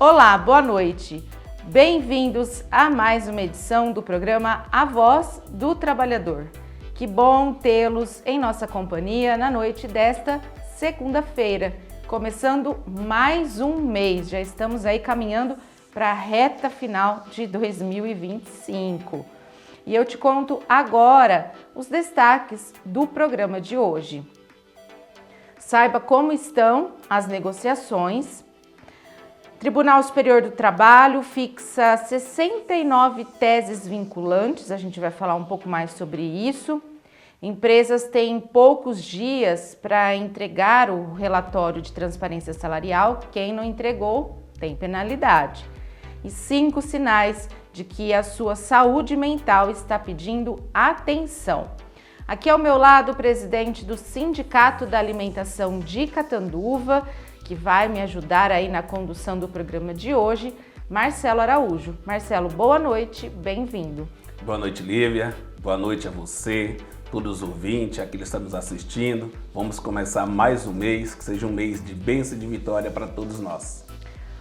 Olá, boa noite. Bem-vindos a mais uma edição do programa A Voz do Trabalhador. Que bom tê-los em nossa companhia na noite desta segunda-feira, começando mais um mês. Já estamos aí caminhando para a reta final de 2025. E eu te conto agora os destaques do programa de hoje. Saiba como estão as negociações. Tribunal Superior do Trabalho fixa 69 teses vinculantes, a gente vai falar um pouco mais sobre isso. Empresas têm poucos dias para entregar o relatório de transparência salarial, quem não entregou tem penalidade. E 5 sinais de que a sua saúde mental está pedindo atenção. Aqui ao meu lado o presidente do Sindicato da Alimentação de Catanduva, que vai me ajudar aí na condução do programa de hoje, Marcelo Araújo. Marcelo, boa noite, bem-vindo. Boa noite, Lívia. Boa noite a você, todos os ouvintes, aqui que estão nos assistindo. Vamos começar mais um mês, que seja um mês de bênção e de vitória para todos nós.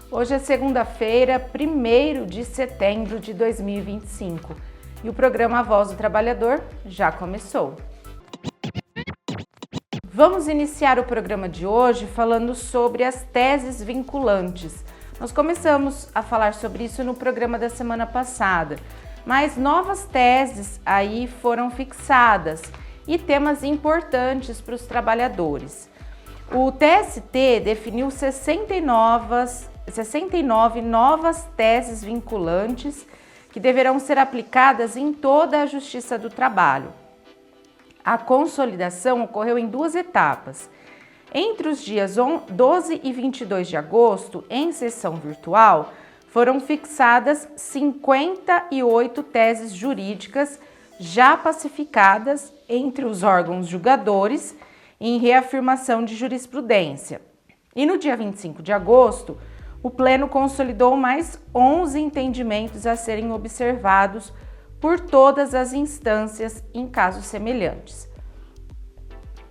Hoje é segunda-feira, 1º de setembro de 2025 e o programa A Voz do Trabalhador já começou. Vamos iniciar o programa de hoje falando sobre as teses vinculantes. Nós começamos a falar sobre isso no programa da semana passada, mas novas teses aí foram fixadas e temas importantes para os trabalhadores. O TST definiu 69 novas teses vinculantes que deverão ser aplicadas em toda a Justiça do Trabalho. A consolidação ocorreu em 2 etapas. Entre os dias 12 e 22 de agosto, em sessão virtual, foram fixadas 58 teses jurídicas já pacificadas entre os órgãos julgadores em reafirmação de jurisprudência. E no dia 25 de agosto, o Pleno consolidou mais 11 entendimentos a serem observados por todas as instâncias em casos semelhantes.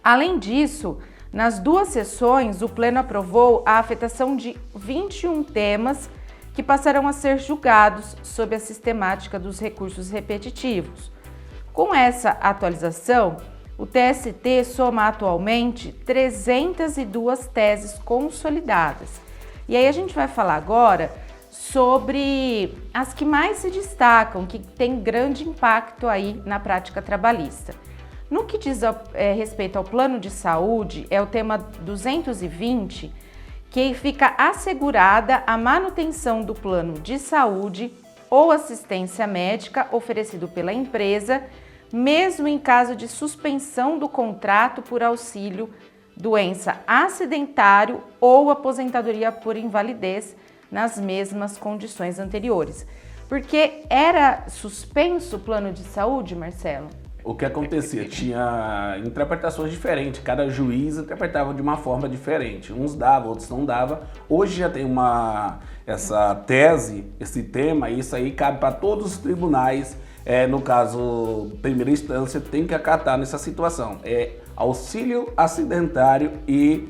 Além disso, nas 2 sessões, o Pleno aprovou a afetação de 21 temas que passarão a ser julgados sob a sistemática dos recursos repetitivos. Com essa atualização, o TST soma atualmente 302 teses consolidadas. E aí a gente vai falar agora sobre as que mais se destacam, que têm grande impacto aí na prática trabalhista. No que diz respeito ao plano de saúde, é o tema 220, que fica assegurada a manutenção do plano de saúde ou assistência médica oferecido pela empresa, mesmo em caso de suspensão do contrato por auxílio, doença acidentário ou aposentadoria por invalidez, nas mesmas condições anteriores. Porque era suspenso o plano de saúde, Marcelo? O que acontecia? Tinha interpretações diferentes, cada juiz interpretava de uma forma diferente. Uns davam, outros não davam. Hoje já tem essa tese, esse tema, e isso aí cabe para todos os tribunais. No caso, primeira instância, tem que acatar nessa situação. Auxílio acidentário e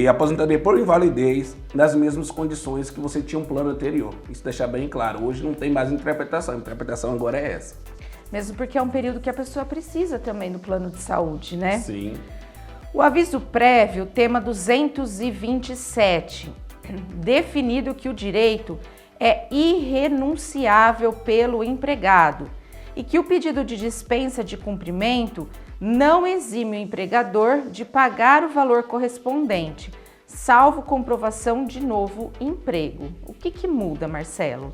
aposentadoria por invalidez nas mesmas condições que você tinha um plano anterior. Isso deixar bem claro. Hoje não tem mais interpretação. A interpretação agora é essa. Mesmo porque é um período que a pessoa precisa também do plano de saúde, né? Sim. O aviso prévio, tema 227, definido que o direito é irrenunciável pelo empregado e que o pedido de dispensa de cumprimento não exime o empregador de pagar o valor correspondente, salvo comprovação de novo emprego. O que muda, Marcelo?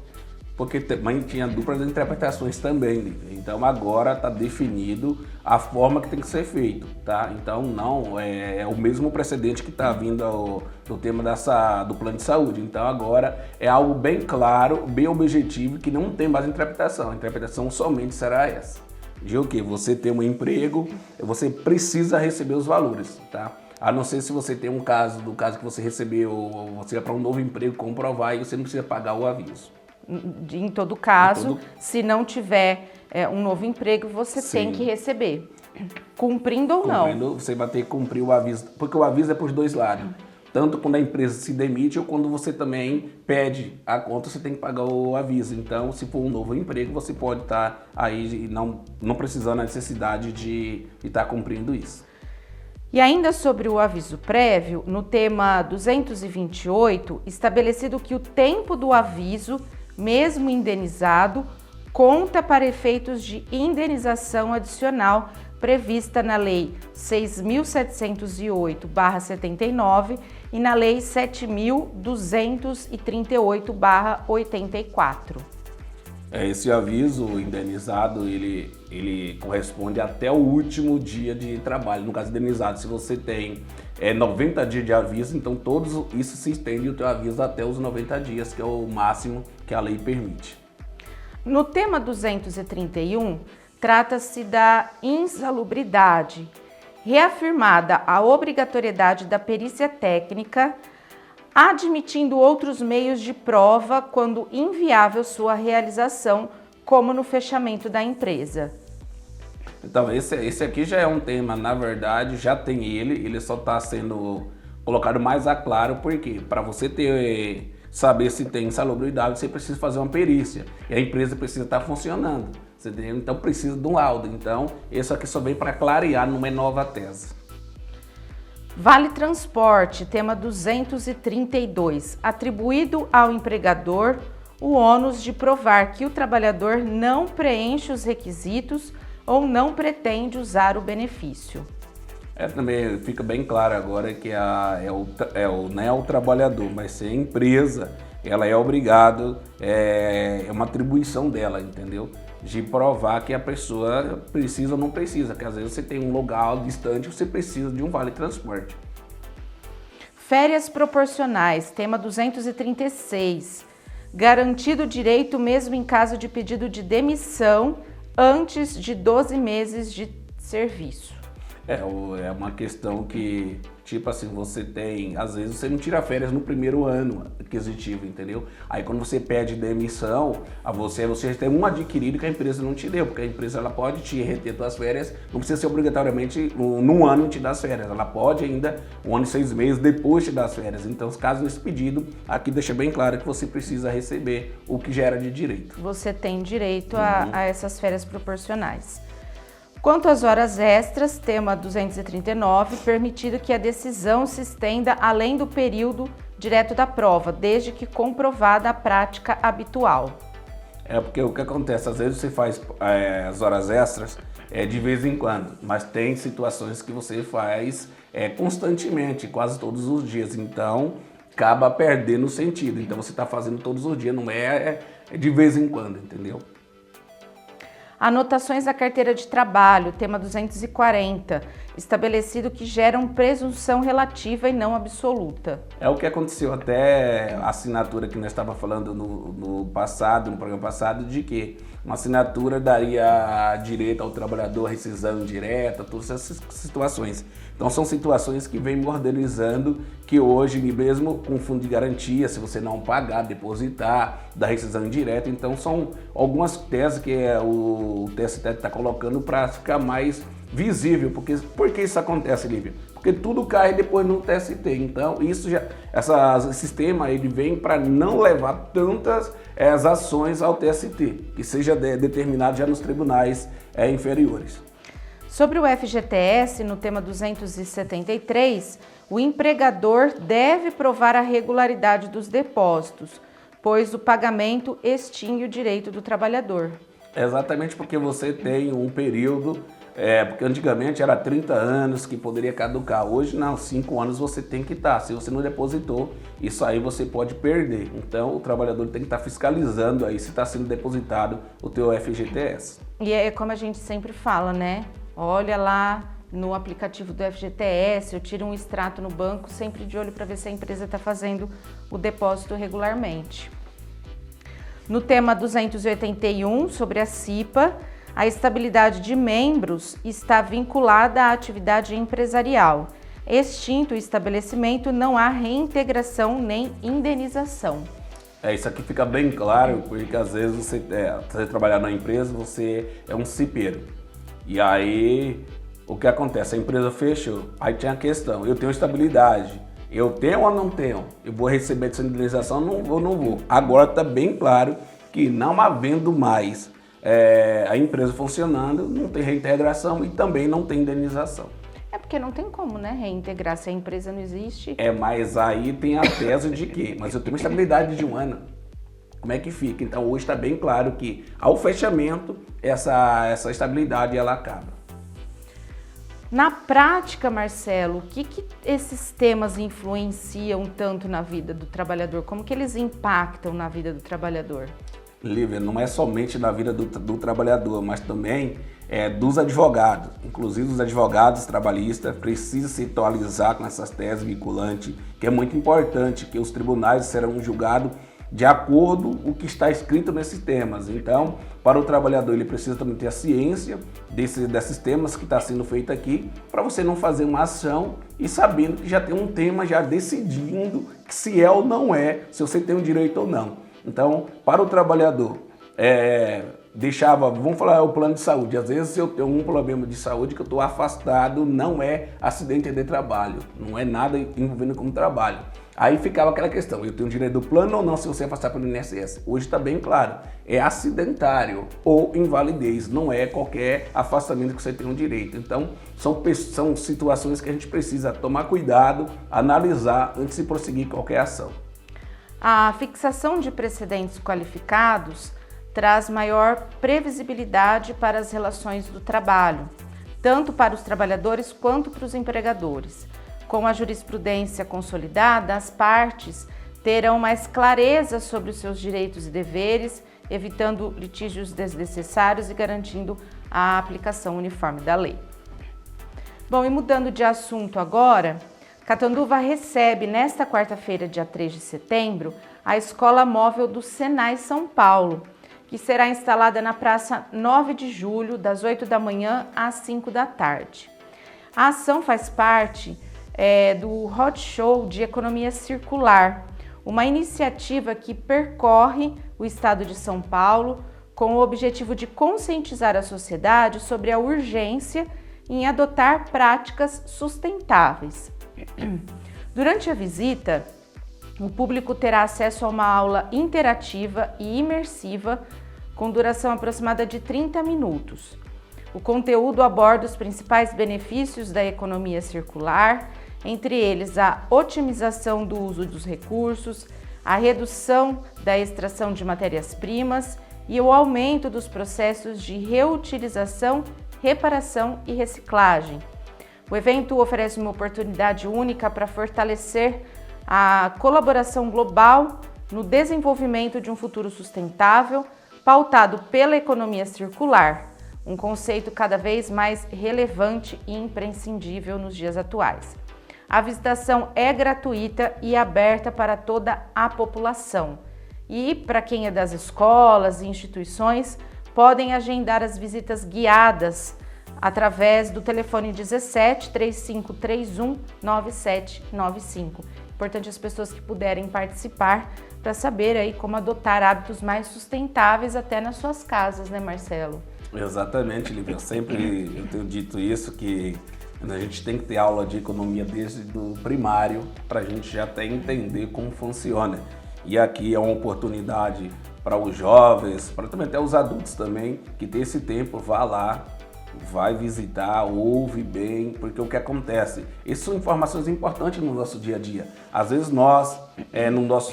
Porque também tinha duplas interpretações também, Lívia. Então agora está definido a forma que tem que ser feito, tá? Então não é o mesmo precedente que está vindo do tema do plano de saúde. Então agora é algo bem claro, bem objetivo, que não tem mais interpretação. A interpretação somente será essa. De o quê? Você tem um emprego, você precisa receber os valores, tá? A não ser se você tem do caso que você recebeu, você vai para um novo emprego comprovar e você não precisa pagar o aviso. Em todo caso, se não tiver um novo emprego, você tem que receber, cumprindo ou não. Você vai ter que cumprir o aviso, porque o aviso é para os dois lados. tanto quando a empresa se demite ou quando você também pede a conta, você tem que pagar o aviso. Então, se for um novo emprego, você pode estar aí não precisando da necessidade de estar cumprindo isso. E ainda sobre o aviso prévio, no tema 228, estabelecido que o tempo do aviso, mesmo indenizado, conta para efeitos de indenização adicional prevista na Lei 6.708/79 e na Lei 7.238/84. Esse aviso indenizado, ele corresponde até o último dia de trabalho. No caso indenizado, se você tem 90 dias de aviso, então todos isso se estende o teu aviso até os 90 dias, que é o máximo que a lei permite. No tema 231, trata-se da insalubridade, reafirmada a obrigatoriedade da perícia técnica, admitindo outros meios de prova quando inviável sua realização, como no fechamento da empresa. Então, esse aqui já é um tema, na verdade, já tem ele só está sendo colocado mais a claro, porque para você saber se tem insalubridade, você precisa fazer uma perícia, e a empresa precisa estar funcionando, entendeu? Então precisa de um laudo. Então, esse aqui só vem para clarear numa nova tese. Vale transporte, tema 232, atribuído ao empregador o ônus de provar que o trabalhador não preenche os requisitos ou não pretende usar o benefício. Também fica bem claro agora que não é o trabalhador, mas sim a empresa, ela é obrigada, é uma atribuição dela, entendeu? De provar que a pessoa precisa ou não precisa, que às vezes você tem um lugar distante, você precisa de um vale transporte. Férias proporcionais, tema 236, garantido o direito mesmo em caso de pedido de demissão antes de 12 meses de serviço. É uma questão que, tipo assim, você tem, às vezes você não tira férias no primeiro ano aquisitivo, entendeu? Aí quando você pede demissão, você tem um adquirido que a empresa não te deu, porque a empresa ela pode te reter suas férias, não precisa ser obrigatoriamente num ano te dar as férias, ela pode ainda 1 ano e 6 meses depois te dar as férias. Então, caso desse pedido, aqui deixa bem claro que você precisa receber o que gera de direito. Você tem direito a essas férias proporcionais. Quanto às horas extras, tema 239, permitido que a decisão se estenda além do período direto da prova, desde que comprovada a prática habitual. Porque o que acontece, às vezes você faz as horas extras de vez em quando, mas tem situações que você faz constantemente, quase todos os dias, então acaba perdendo o sentido. Então você está fazendo todos os dias, não é de vez em quando, entendeu? Anotações da carteira de trabalho, tema 240, estabelecido que geram presunção relativa e não absoluta. É o que aconteceu até a assinatura que nós estávamos falando no programa passado, de que uma assinatura daria direito ao trabalhador à rescisão indireta, todas essas situações. Então são situações que vêm modernizando, que hoje mesmo com fundo de garantia, se você não pagar, depositar, da rescisão indireta, então são algumas teses que o TST está colocando para ficar mais visível. Por que isso acontece, Lívia? Porque tudo cai depois no TST, então esse sistema ele vem para não levar tantas as ações ao TST, que seja determinado já nos tribunais inferiores. Sobre o FGTS, no tema 273, o empregador deve provar a regularidade dos depósitos, pois o pagamento extingue o direito do trabalhador. Exatamente, porque você tem um período, porque antigamente era 30 anos que poderia caducar, hoje não, 5 anos você tem que estar, se você não depositou, isso aí você pode perder. Então o trabalhador tem que estar fiscalizando aí se está sendo depositado o teu FGTS. E é como a gente sempre fala, né? Olha lá no aplicativo do FGTS, eu tiro um extrato no banco, sempre de olho para ver se a empresa está fazendo o depósito regularmente. No tema 281, sobre a CIPA, a estabilidade de membros está vinculada à atividade empresarial. Extinto o estabelecimento, não há reintegração nem indenização. Isso aqui fica bem claro, porque às vezes você trabalhar na empresa, você é um cipeiro. E aí, o que acontece? A empresa fechou, aí tem a questão, eu tenho estabilidade, Eu tenho ou não tenho? Eu vou receber essa indenização ou não vou? Agora está bem claro que não havendo mais a empresa funcionando, não tem reintegração e também não tem indenização. É porque não tem como, né, reintegrar se a empresa não existe. Mas aí tem a tese de que, mas eu tenho uma estabilidade de 1 ano. Como é que fica? Então hoje está bem claro que ao fechamento essa estabilidade ela acaba. Na prática, Marcelo, o que esses temas influenciam tanto na vida do trabalhador? Como que eles impactam na vida do trabalhador? Lívia, não é somente na vida do trabalhador, mas também dos advogados. Inclusive os advogados trabalhistas precisam se atualizar com essas teses vinculantes, que é muito importante, que os tribunais serão julgados de acordo com o que está escrito nesses temas. Então, para o trabalhador, ele precisa também ter a ciência desses temas que está sendo feito aqui, para você não fazer uma ação e sabendo que já tem um tema já decidindo que se é ou não é, se você tem um direito ou não. Então, para o trabalhador, vamos falar o plano de saúde. Às vezes eu tenho um problema de saúde que eu estou afastado, não é acidente de trabalho, não é nada envolvendo com trabalho. Aí ficava aquela questão, eu tenho direito do plano ou não se você afastar pelo INSS? Hoje está bem claro, é acidentário ou invalidez, não é qualquer afastamento que você tem um direito. Então, são situações que a gente precisa tomar cuidado, analisar antes de prosseguir qualquer ação. A fixação de precedentes qualificados traz maior previsibilidade para as relações do trabalho, tanto para os trabalhadores quanto para os empregadores. Com a jurisprudência consolidada, as partes terão mais clareza sobre os seus direitos e deveres, evitando litígios desnecessários e garantindo a aplicação uniforme da lei. Bom, e mudando de assunto agora, Catanduva recebe nesta quarta-feira, dia 3 de setembro, a Escola Móvel do Senai São Paulo, que será instalada na Praça 9 de Julho, das 8 da manhã às 5 da tarde. A ação faz parte do Hot Show de Economia Circular, uma iniciativa que percorre o estado de São Paulo com o objetivo de conscientizar a sociedade sobre a urgência em adotar práticas sustentáveis. Durante a visita, o público terá acesso a uma aula interativa e imersiva com duração aproximada de 30 minutos. O conteúdo aborda os principais benefícios da economia circular, entre eles a otimização do uso dos recursos, a redução da extração de matérias-primas e o aumento dos processos de reutilização, reparação e reciclagem. O evento oferece uma oportunidade única para fortalecer a colaboração global no desenvolvimento de um futuro sustentável, pautado pela economia circular, um conceito cada vez mais relevante e imprescindível nos dias atuais. A visitação é gratuita e aberta para toda a população. E para quem é das escolas e instituições, podem agendar as visitas guiadas através do telefone 17 3531 9795. Importante as pessoas que puderem participar para saber aí como adotar hábitos mais sustentáveis até nas suas casas, né, Marcelo? Exatamente, Lívia. Eu tenho dito isso, que a gente tem que ter aula de economia desde o primário para a gente já até entender como funciona. E aqui é uma oportunidade para os jovens, para também até os adultos também, que tem esse tempo, vá lá, vai visitar, ouve bem, porque o que acontece? Essas são informações importantes no nosso dia a dia. Às vezes nós,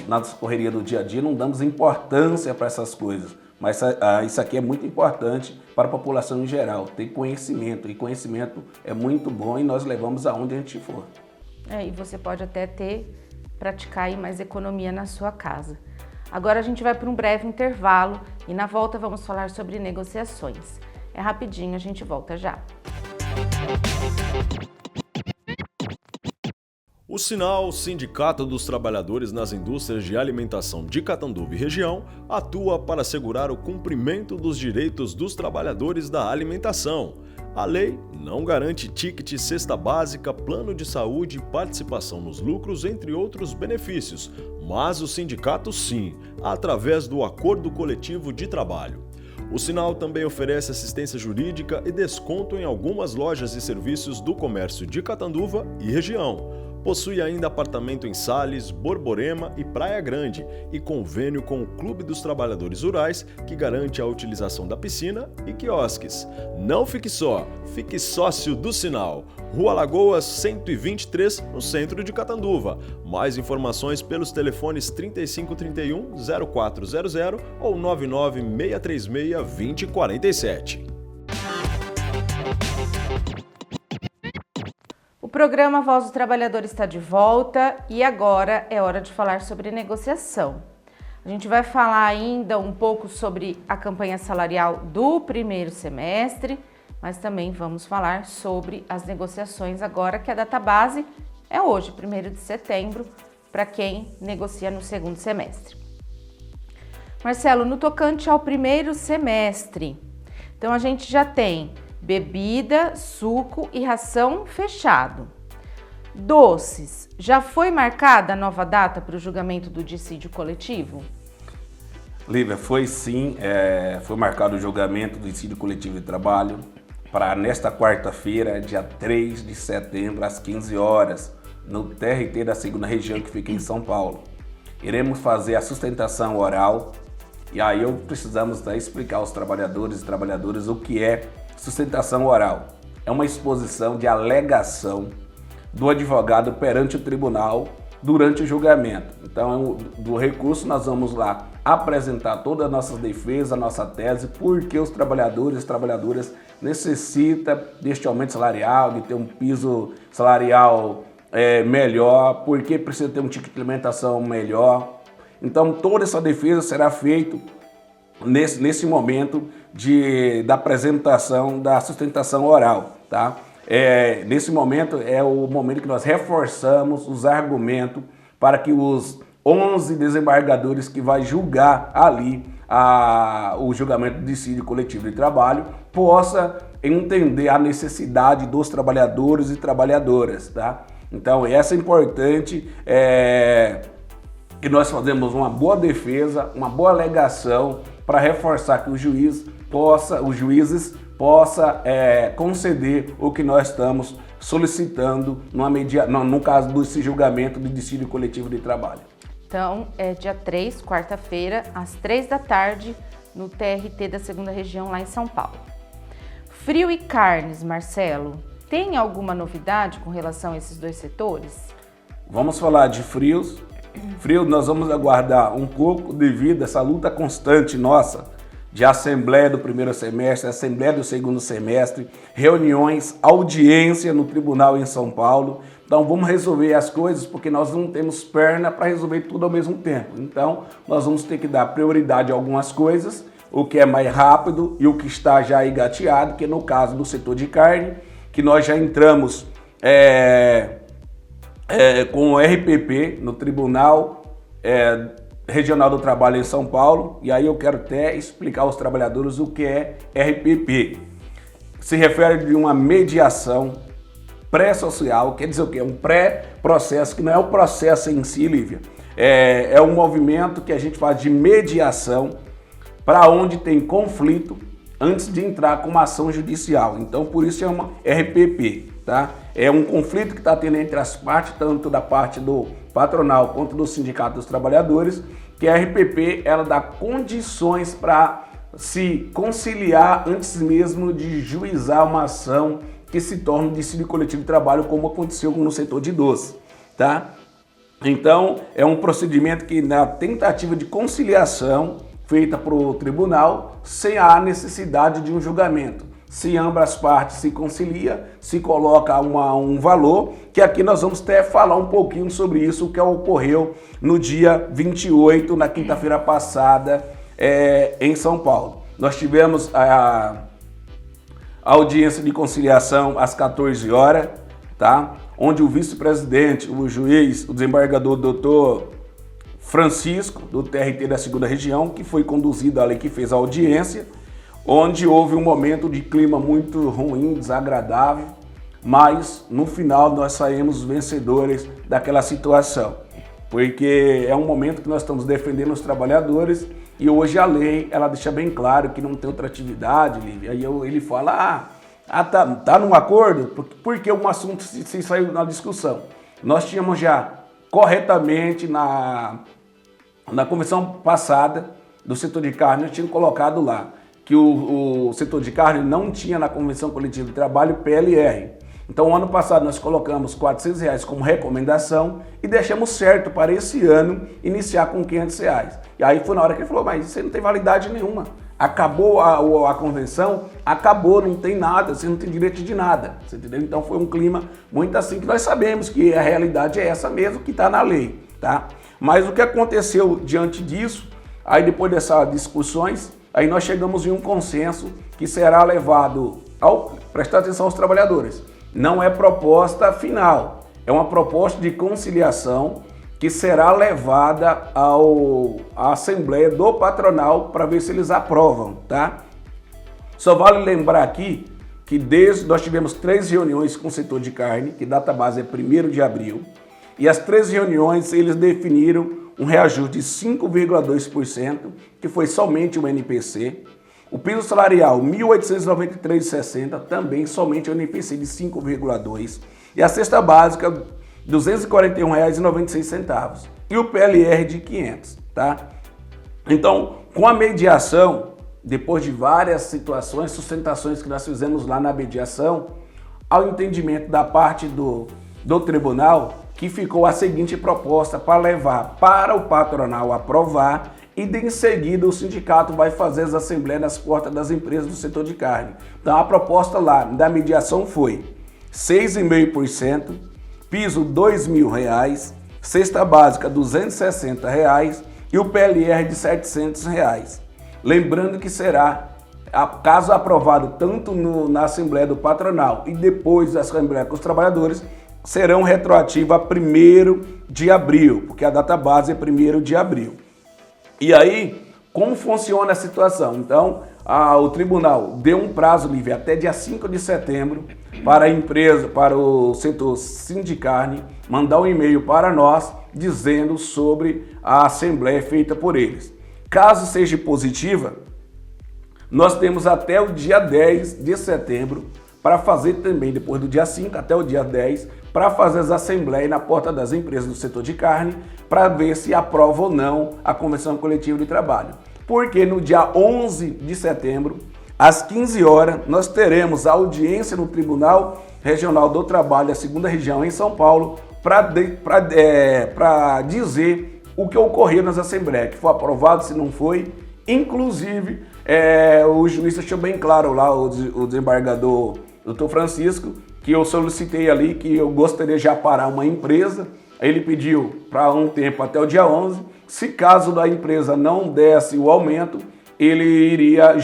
na nossa correria do dia a dia, não damos importância para essas coisas. Mas isso aqui é muito importante para a população em geral, ter conhecimento. E conhecimento é muito bom e nós levamos aonde a gente for. E você pode até praticar aí mais economia na sua casa. Agora a gente vai para um breve intervalo e na volta vamos falar sobre negociações. É rapidinho, a gente volta já. O Sinal, Sindicato dos Trabalhadores nas Indústrias de Alimentação de Catanduva e região, atua para assegurar o cumprimento dos direitos dos trabalhadores da alimentação. A lei não garante ticket, cesta básica, plano de saúde, participação nos lucros, entre outros benefícios, mas o sindicato sim, através do Acordo Coletivo de Trabalho. O Sinal também oferece assistência jurídica e desconto em algumas lojas e serviços do comércio de Catanduva e região. Possui ainda apartamento em Sales, Borborema e Praia Grande e convênio com o Clube dos Trabalhadores Rurais, que garante a utilização da piscina e quiosques. Não fique só, fique sócio do Sinal. Rua Lagoas 123, no centro de Catanduva. Mais informações pelos telefones 3531-0400 ou 99636-2047. O programa Voz do Trabalhador está de volta e agora é hora de falar sobre negociação. A gente vai falar ainda um pouco sobre a campanha salarial do primeiro semestre, mas também vamos falar sobre as negociações agora, que a data base é hoje, 1º de setembro, para quem negocia no segundo semestre. Marcelo, no tocante ao primeiro semestre, então a gente já tem bebida, suco e ração fechado. Doces, já foi marcada a nova data para o julgamento do dissídio coletivo? Lívia, foi sim, foi marcado o julgamento do dissídio coletivo de trabalho para nesta quarta-feira, dia 3 de setembro, às 15 horas, no TRT da 2ª Região, que fica em São Paulo. Iremos fazer a sustentação oral e aí precisamos explicar aos trabalhadores e trabalhadoras o que é sustentação oral. É uma exposição de alegação do advogado perante o tribunal durante o julgamento. Então, do recurso, nós vamos lá apresentar todas as nossas defesas, a nossa tese, porque os trabalhadores e trabalhadoras necessitam deste aumento salarial, de ter um piso salarial melhor, porque precisa ter um ticket de alimentação melhor. Então, toda essa defesa será feita nesse momento da apresentação da sustentação oral, tá? Nesse momento é o momento que nós reforçamos os argumentos para que os 11 desembargadores que vai julgar ali o julgamento do dissídio coletivo de trabalho possa entender a necessidade dos trabalhadores e trabalhadoras, tá? Então, essa é importante, que nós fazemos uma boa defesa, uma boa alegação para reforçar que os juízes possam conceder o que nós estamos solicitando no caso desse julgamento de dissídio coletivo de trabalho. Então, é dia 3, quarta-feira, às 3 da tarde, no TRT da 2ª Região, lá em São Paulo. Frio e carnes, Marcelo, tem alguma novidade com relação a esses dois setores? Vamos falar de frios. Frio, nós vamos aguardar um pouco devido a essa luta constante nossa de assembleia do primeiro semestre, assembleia do segundo semestre, reuniões, audiência no tribunal em São Paulo. Então vamos resolver as coisas porque nós não temos perna para resolver tudo ao mesmo tempo. Então nós vamos ter que dar prioridade a algumas coisas, o que é mais rápido e o que está já engateado, que no caso do setor de carne, que nós já entramos com o RPP no Tribunal Regional do Trabalho em São Paulo, e aí eu quero até explicar aos trabalhadores o que é RPP. Se refere de uma mediação pré-social, quer dizer o quê? É um pré-processo, que não é o processo em si, Lívia. É um movimento que a gente faz de mediação para onde tem conflito antes de entrar com uma ação judicial. Então, por isso é uma RPP, tá? É um conflito que está tendo entre as partes, tanto da parte do patronal quanto do sindicato dos trabalhadores, que a RPP ela dá condições para se conciliar antes mesmo de juizar uma ação que se torne um dissídio coletivo de trabalho, como aconteceu no setor de doce, tá? Então, é um procedimento que, na tentativa de conciliação feita para o tribunal, sem a necessidade de um julgamento. Se ambas as partes se concilia, se coloca um valor, que aqui nós vamos até falar um pouquinho sobre isso, que ocorreu no dia 28, na quinta-feira passada, em São Paulo. Nós tivemos a audiência de conciliação às 14 horas, tá? Onde o vice-presidente, o juiz, o desembargador doutor Francisco, do TRT da 2ª Região, que foi conduzido ali, que fez a audiência, onde houve um momento de clima muito ruim, desagradável, mas no final nós saímos vencedores daquela situação, porque é um momento que nós estamos defendendo os trabalhadores e hoje a lei ela deixa bem claro que não tem outra atividade, Lívia. Aí ele fala, tá num acordo, porque um assunto se saiu na discussão. nós tínhamos já corretamente na convenção passada do setor de carne, nós tínhamos colocado lá que o setor de carne não tinha na convenção coletiva de trabalho PLR. Então, ano passado nós colocamos R$ 400 como recomendação e deixamos certo para esse ano iniciar com R$ 500. E aí foi na hora que ele falou, mas isso não tem validade nenhuma. Acabou a convenção, acabou, não tem nada, você não tem direito de nada. Você entendeu? Então foi um clima muito assim que nós sabemos que a realidade é essa mesmo que está na lei, tá? Mas o que aconteceu diante disso, aí depois dessas discussões, aí nós chegamos em um consenso que será levado prestar atenção aos trabalhadores. Não é proposta final, é uma proposta de conciliação que será levada à Assembleia do Patronal para ver se eles aprovam, tá? Só vale lembrar aqui que nós tivemos 3 reuniões com o setor de carne, que data base é 1º de abril, e as 3 reuniões eles definiram um reajuste de 5,2%, que foi somente o NPC. O piso salarial, R$ 1.893,60, também somente o NPC de 5,2%. E a cesta básica, R$ 241,96. E o PLR de 500, tá? Então, com a mediação, depois de várias situações, sustentações que nós fizemos lá na mediação, ao entendimento da parte do tribunal, que ficou a seguinte proposta para levar para o patronal aprovar e em seguida o sindicato vai fazer as assembleias nas portas das empresas do setor de carne. Então a proposta lá da mediação foi 6,5%, piso R$ 2.000, cesta básica R$ 260 e o PLR de R$ 700. Lembrando que será, caso aprovado tanto na Assembleia do Patronal e depois da Assembleia com os trabalhadores, serão retroativas a 1º de abril, porque a data base é 1º de abril. E aí, como funciona a situação? Então, o tribunal deu um prazo livre até dia 5 de setembro para a empresa, para o setor Sindicarne, mandar um e-mail para nós dizendo sobre a assembleia feita por eles. Caso seja positiva, nós temos até o dia 10 de setembro para fazer também, depois do dia 5 até o dia 10, para fazer as assembleias na porta das empresas do setor de carne, para ver se aprova ou não a convenção coletiva de trabalho. Porque no dia 11 de setembro, às 15 horas, nós teremos a audiência no Tribunal Regional do Trabalho da 2ª Região em São Paulo, para dizer o que ocorreu nas assembleias, que foi aprovado, se não foi. Inclusive, o juiz deixou bem claro lá, o desembargador Dr. Francisco, que eu solicitei ali que eu gostaria de parar uma empresa. Ele pediu para um tempo até o dia 11. Se caso da empresa não desse o aumento, ele iria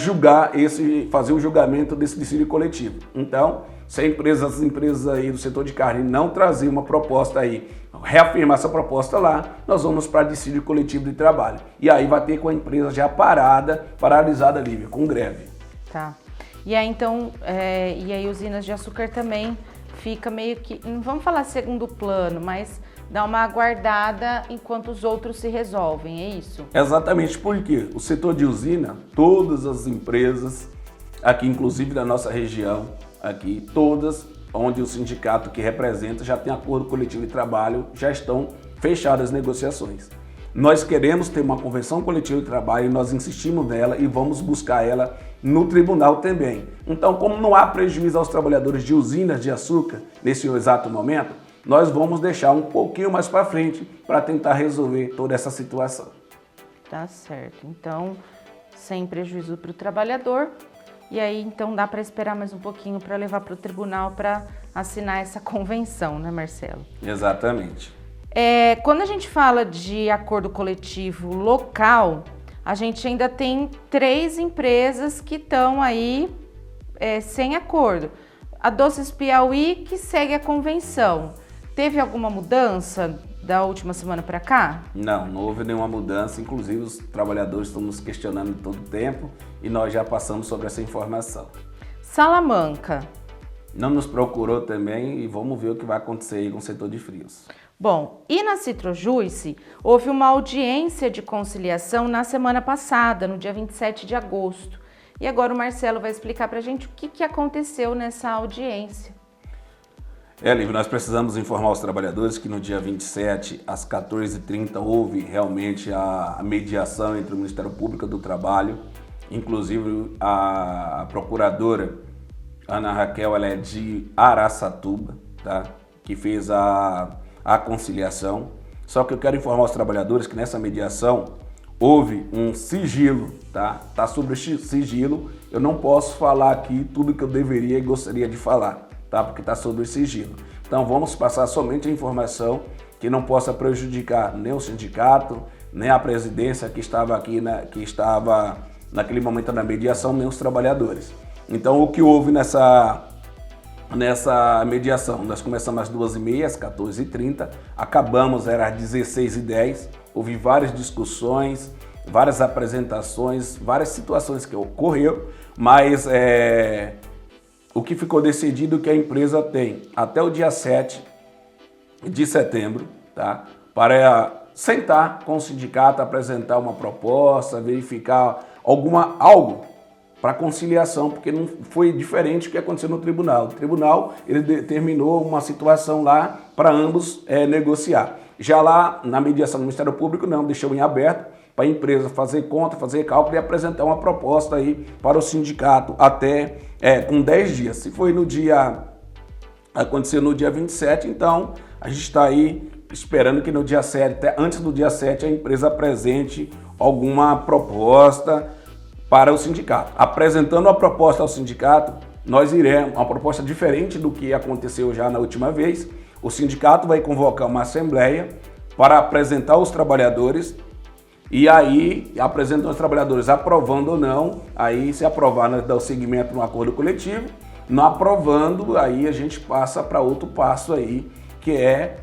fazer o julgamento desse dissídio coletivo. Então, se as empresas aí do setor de carne não trazer uma proposta aí, reafirmar essa proposta lá, nós vamos para dissídio coletivo de trabalho. E aí vai ter com a empresa já paralisada, Lívia, com greve. Tá. E aí então, e aí usinas de açúcar também fica meio que, não vamos falar segundo plano, mas dá uma aguardada enquanto os outros se resolvem, é isso? Exatamente, porque o setor de usina, todas as empresas, aqui inclusive da nossa região, aqui todas, onde o sindicato que representa já tem acordo coletivo de trabalho, já estão fechadas as negociações. Nós queremos ter uma convenção coletiva de trabalho e nós insistimos nela e vamos buscar ela no tribunal também. Então, como não há prejuízo aos trabalhadores de usinas de açúcar nesse exato momento, nós vamos deixar um pouquinho mais para frente para tentar resolver toda essa situação. Tá certo. Então, sem prejuízo para o trabalhador. E aí, então, dá para esperar mais um pouquinho para levar para o tribunal para assinar essa convenção, né, Marcelo? Exatamente. Quando a gente fala de acordo coletivo local, a gente ainda tem 3 empresas que estão aí sem acordo. A Doces Piauí, que segue a convenção. Teve alguma mudança da última semana para cá? Não houve nenhuma mudança. Inclusive, os trabalhadores estão nos questionando todo o tempo e nós já passamos sobre essa informação. Salamanca. Não nos procurou também e vamos ver o que vai acontecer aí com o setor de frios. Bom, e na Citrojuice, houve uma audiência de conciliação na semana passada, no dia 27 de agosto. E agora o Marcelo vai explicar para a gente o que aconteceu nessa audiência. Lívia, nós precisamos informar os trabalhadores que no dia 27, às 14h30, houve realmente a mediação entre o Ministério Público do Trabalho, inclusive a procuradora Ana Raquel, ela é de Araçatuba, tá? Que fez a conciliação. Só que eu quero informar os trabalhadores que nessa mediação houve um sigilo, tá? Tá sobre sigilo, eu não posso falar aqui tudo que eu deveria e gostaria de falar. Tá? Porque está sob sigilo. Então vamos passar somente a informação que não possa prejudicar nem o sindicato, nem a presidência que estava aqui, que estava naquele momento na mediação, nem os trabalhadores. Então o que houve nessa mediação? Nós começamos às 2h30, às 14h30, acabamos, era às 16h10, houve várias discussões, várias apresentações, várias situações que ocorreram, mas o que ficou decidido é que a empresa tem até o dia 7 de setembro, tá? Para sentar com o sindicato, apresentar uma proposta, verificar algo para conciliação, porque não foi diferente do que aconteceu no tribunal. O tribunal ele determinou uma situação lá para ambos negociar. Já lá na mediação do Ministério Público não, deixou em aberto para a empresa fazer conta, fazer cálculo e apresentar uma proposta aí para o sindicato até com 10 dias. Se foi acontecer no dia 27, então a gente está aí esperando que no dia 7, até antes do dia 7, a empresa apresente alguma proposta para o sindicato. Apresentando a proposta ao sindicato, nós iremos, uma proposta diferente do que aconteceu já na última vez, o sindicato vai convocar uma assembleia para apresentar os trabalhadores. E aí, apresentam os trabalhadores aprovando ou não, aí se aprovar, nós dá o seguimento no acordo coletivo, não aprovando, aí a gente passa para outro passo aí, que é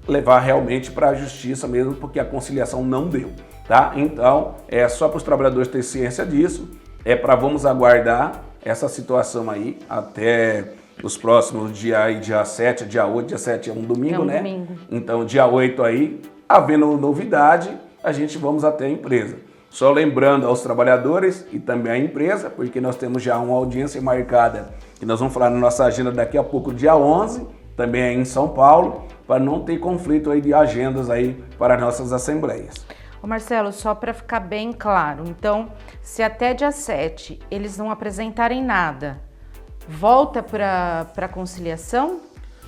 levar realmente para a justiça mesmo, porque a conciliação não deu, tá? Então, é só para os trabalhadores terem ciência disso, vamos aguardar essa situação aí até os próximos dias, dia 7, dia 8, dia 7 é um domingo, né? Domingo. Então, dia 8 aí, havendo novidade, a gente vamos até a empresa. Só lembrando aos trabalhadores e também à empresa, porque nós temos já uma audiência marcada, que nós vamos falar na nossa agenda daqui a pouco, dia 11, também aí em São Paulo, para não ter conflito aí de agendas aí para as nossas assembleias. Ô Marcelo, só para ficar bem claro, então, se até dia 7 eles não apresentarem nada, volta para a conciliação?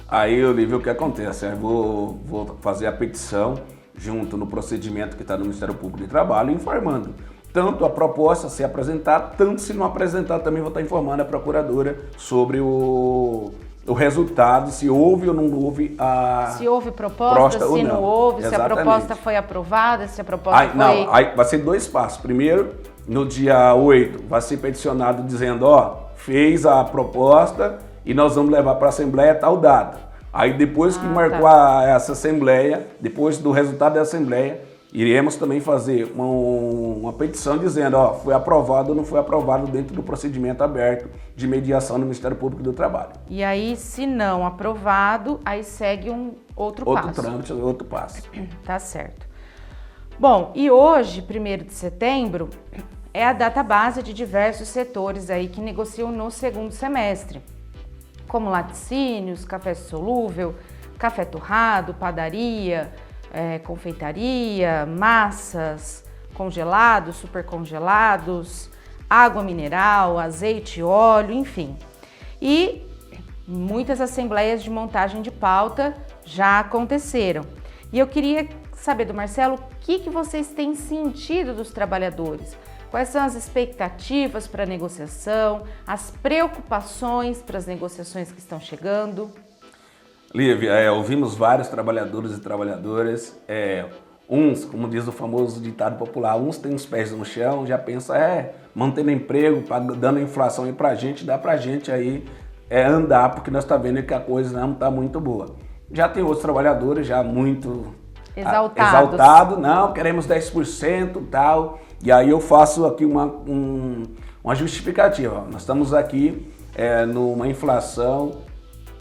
Aí, Olívia, o que acontece? Eu vou fazer a petição junto no procedimento que está no Ministério Público de Trabalho, informando tanto a proposta se apresentar, tanto se não apresentar, também vou estar informando a procuradora sobre o resultado, se houve ou não houve se houve proposta, se não houve, exatamente. Se a proposta foi aprovada, se a proposta foi... Não, aí vai ser 2 passos. Primeiro, no dia 8, vai ser peticionado dizendo, fez a proposta e nós vamos levar para a Assembleia tal data. Aí depois que marcou essa Assembleia, depois do resultado da Assembleia, iremos também fazer uma petição dizendo, foi aprovado ou não foi aprovado dentro do procedimento aberto de mediação no Ministério Público do Trabalho. E aí, se não aprovado, aí segue outro passo. Outro trâmite, outro passo. Tá certo. Bom, e hoje, 1º de setembro, é a data base de diversos setores aí que negociam no segundo semestre, como laticínios, café solúvel, café torrado, padaria, confeitaria, massas, congelados, supercongelados, água mineral, azeite, óleo, enfim. E muitas assembleias de montagem de pauta já aconteceram. E eu queria saber do Marcelo o que vocês têm sentido dos trabalhadores. Quais são as expectativas para a negociação, as preocupações para as negociações que estão chegando? Lívia, ouvimos vários trabalhadores e trabalhadoras, uns, como diz o famoso ditado popular, uns têm os pés no chão, já pensa, mantendo emprego, dando inflação aí pra gente, dá pra gente aí andar, porque nós tá vendo que a coisa não tá muito boa. Já tem outros trabalhadores já muito exaltados, não, queremos 10% e tal. E aí eu faço aqui uma justificativa. Nós estamos aqui numa inflação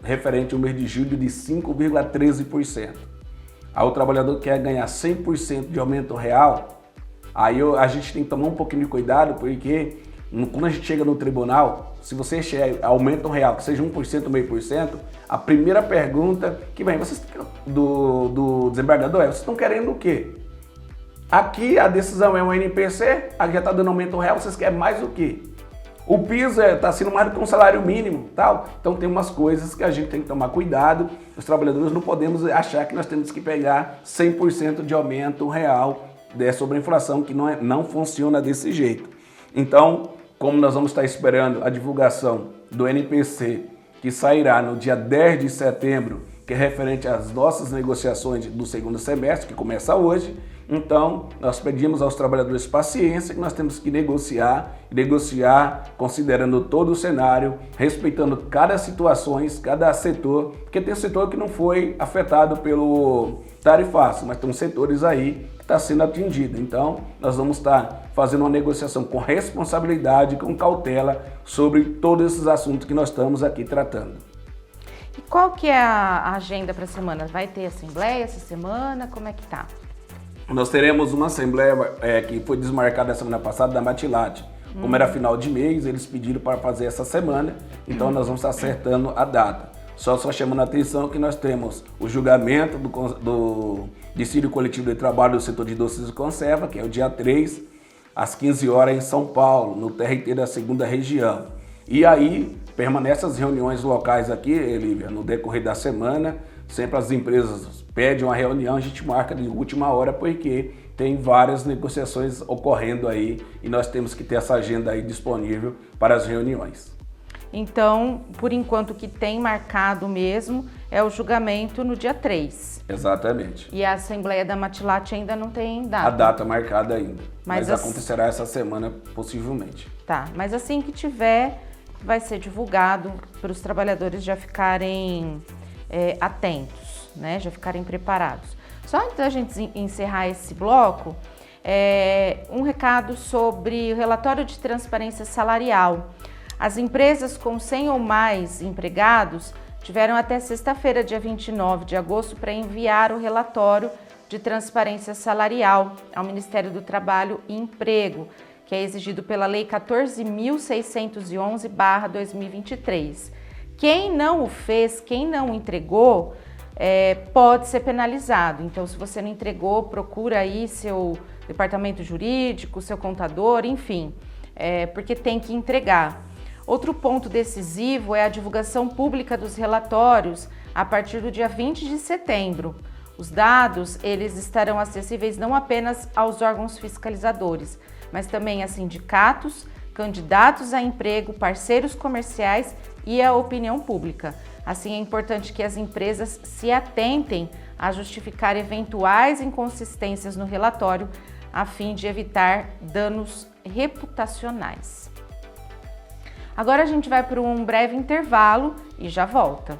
referente ao mês de julho de 5,13%. Aí o trabalhador quer ganhar 100% de aumento real, aí a gente tem que tomar um pouquinho de cuidado, porque Quando a gente chega no tribunal, se você aumenta um real, que seja 1%, 0,5%, a primeira pergunta que vem do desembargador vocês estão querendo o quê? Aqui a decisão é um NPC, aqui já está dando aumento real, vocês querem mais o quê? O piso está sendo mais do que um salário mínimo, tal. Então tem umas coisas que a gente tem que tomar cuidado. Os trabalhadores não podemos achar que nós temos que pegar 100% de aumento real sobre a inflação, que não funciona desse jeito. Então, como nós vamos estar esperando a divulgação do NPC, que sairá no dia 10 de setembro, que é referente às nossas negociações do segundo semestre, que começa hoje, então nós pedimos aos trabalhadores paciência, que nós temos que negociar considerando todo o cenário, respeitando cada situação, cada setor, porque tem setor que não foi afetado pelo tarifaço, mas tem setores aí que está sendo atingido. Então nós vamos estar fazendo uma negociação com responsabilidade, com cautela sobre todos esses assuntos que nós estamos aqui tratando. E qual que é a agenda para a semana? Vai ter assembleia essa semana? Como é que tá? Nós teremos uma assembleia que foi desmarcada a semana passada da Matilate. Como era final de mês, eles pediram para fazer essa semana, então nós vamos estar acertando a data. Só chamando a atenção que nós temos o julgamento do dissídio coletivo de trabalho do setor de doces e conserva, que é o dia 3, às 15 horas em São Paulo, no TRT da 2ª região. E aí permanecem as reuniões locais aqui, Lívia, no decorrer da semana. Sempre as empresas pedem uma reunião, a gente marca de última hora porque tem várias negociações ocorrendo aí e nós temos que ter essa agenda aí disponível para as reuniões. Então, por enquanto, o que tem marcado mesmo é o julgamento no dia 3. Exatamente. E a Assembleia da Matilate ainda não tem data? A data marcada ainda, mas assim, acontecerá essa semana possivelmente. Tá, mas assim que tiver, vai ser divulgado para os trabalhadores já ficarem atentos, né? Já ficarem preparados. Só antes da gente encerrar esse bloco, um recado sobre o relatório de transparência salarial. As empresas com 100 ou mais empregados tiveram até sexta-feira, dia 29 de agosto, para enviar o relatório de transparência salarial ao Ministério do Trabalho e Emprego, que é exigido pela Lei 14.611/2023. Quem não o fez, quem não entregou, pode ser penalizado. Então, se você não entregou, procura aí seu departamento jurídico, seu contador, enfim, porque tem que entregar. Outro ponto decisivo é a divulgação pública dos relatórios a partir do dia 20 de setembro. Os dados, eles estarão acessíveis não apenas aos órgãos fiscalizadores, mas também a sindicatos, candidatos a emprego, parceiros comerciais e a opinião pública. Assim, é importante que as empresas se atentem a justificar eventuais inconsistências no relatório, a fim de evitar danos reputacionais. Agora a gente vai para um breve intervalo e já volta.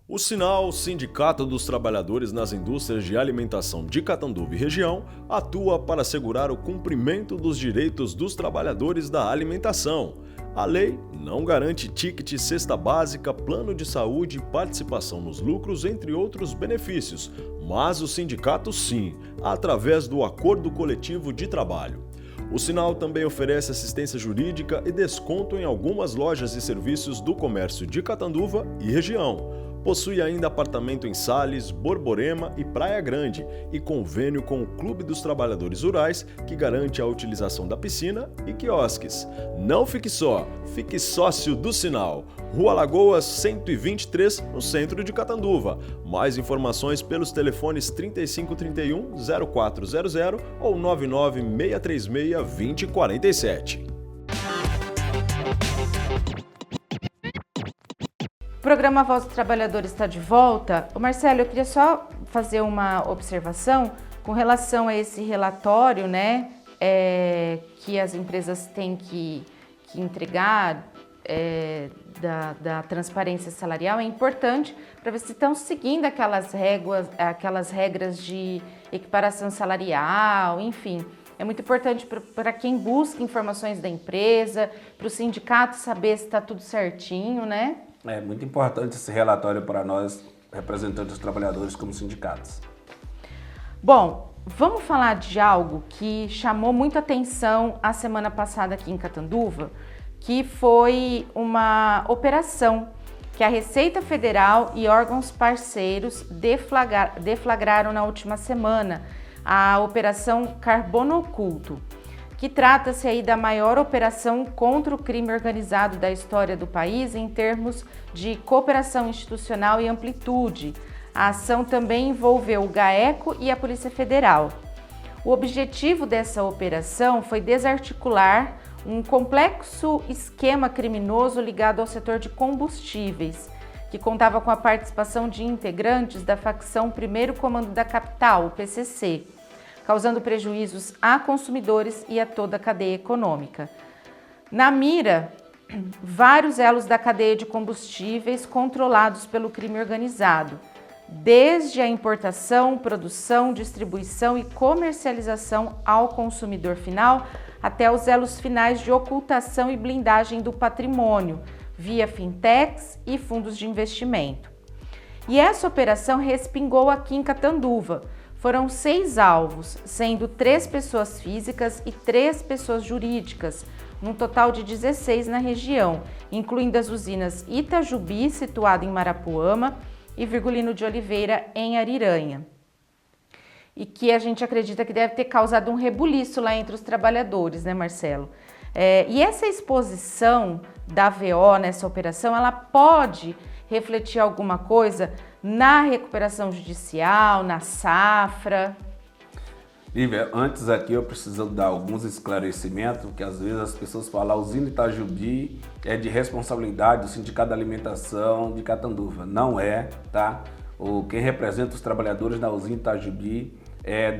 O Sinal, Sindicato dos Trabalhadores nas Indústrias de Alimentação de Catanduva e Região, atua para assegurar o cumprimento dos direitos dos trabalhadores da alimentação. A lei não garante ticket, cesta básica, plano de saúde, participação nos lucros, entre outros benefícios, mas o sindicato sim, através do Acordo Coletivo de Trabalho. O Sinal também oferece assistência jurídica e desconto em algumas lojas e serviços do comércio de Catanduva e região. Possui ainda apartamento em Sales, Borborema e Praia Grande e convênio com o Clube dos Trabalhadores Rurais, que garante a utilização da piscina e quiosques. Não fique só, fique sócio do Sinal. Rua Lagoas 123, no centro de Catanduva. Mais informações pelos telefones 3531-0400 ou 99636-2047. O programa Voz do Trabalhador está de volta. Marcelo, eu queria só fazer uma observação com relação a esse relatório, né, que as empresas têm que entregar da transparência salarial. É importante para ver se estão seguindo aquelas regras de equiparação salarial, enfim. É muito importante para quem busca informações da empresa, para o sindicato saber se está tudo certinho, né? É muito importante esse relatório para nós, representantes dos trabalhadores como sindicatos. Bom, vamos falar de algo que chamou muito atenção a semana passada aqui em Catanduva, que foi uma operação que a Receita Federal e órgãos parceiros deflagraram na última semana, a Operação Carbono Oculto, que trata-se aí da maior operação contra o crime organizado da história do país em termos de cooperação institucional e amplitude. A ação também envolveu o GAECO e a Polícia Federal. O objetivo dessa operação foi desarticular um complexo esquema criminoso ligado ao setor de combustíveis, que contava com a participação de integrantes da facção Primeiro Comando da Capital, o PCC, causando prejuízos a consumidores e a toda a cadeia econômica. Na mira, vários elos da cadeia de combustíveis controlados pelo crime organizado, desde a importação, produção, distribuição e comercialização ao consumidor final, até os elos finais de ocultação e blindagem do patrimônio, via fintechs e fundos de investimento. E essa operação respingou aqui em Catanduva. Foram 6 alvos, sendo 3 pessoas físicas e 3 pessoas jurídicas, num total de 16 na região, incluindo as usinas Itajubi, situada em Marapuama, e Virgulino de Oliveira, em Ariranha. E que a gente acredita que deve ter causado um rebuliço lá entre os trabalhadores, né, Marcelo? E essa exposição da VO nessa operação, ela pode refletir alguma coisa na recuperação judicial, na safra? Lívia, antes aqui eu preciso dar alguns esclarecimentos, que às vezes as pessoas falam a usina Itajubi é de responsabilidade do Sindicato da Alimentação de Catanduva. Não é, tá? Quem representa os trabalhadores da usina Itajubi é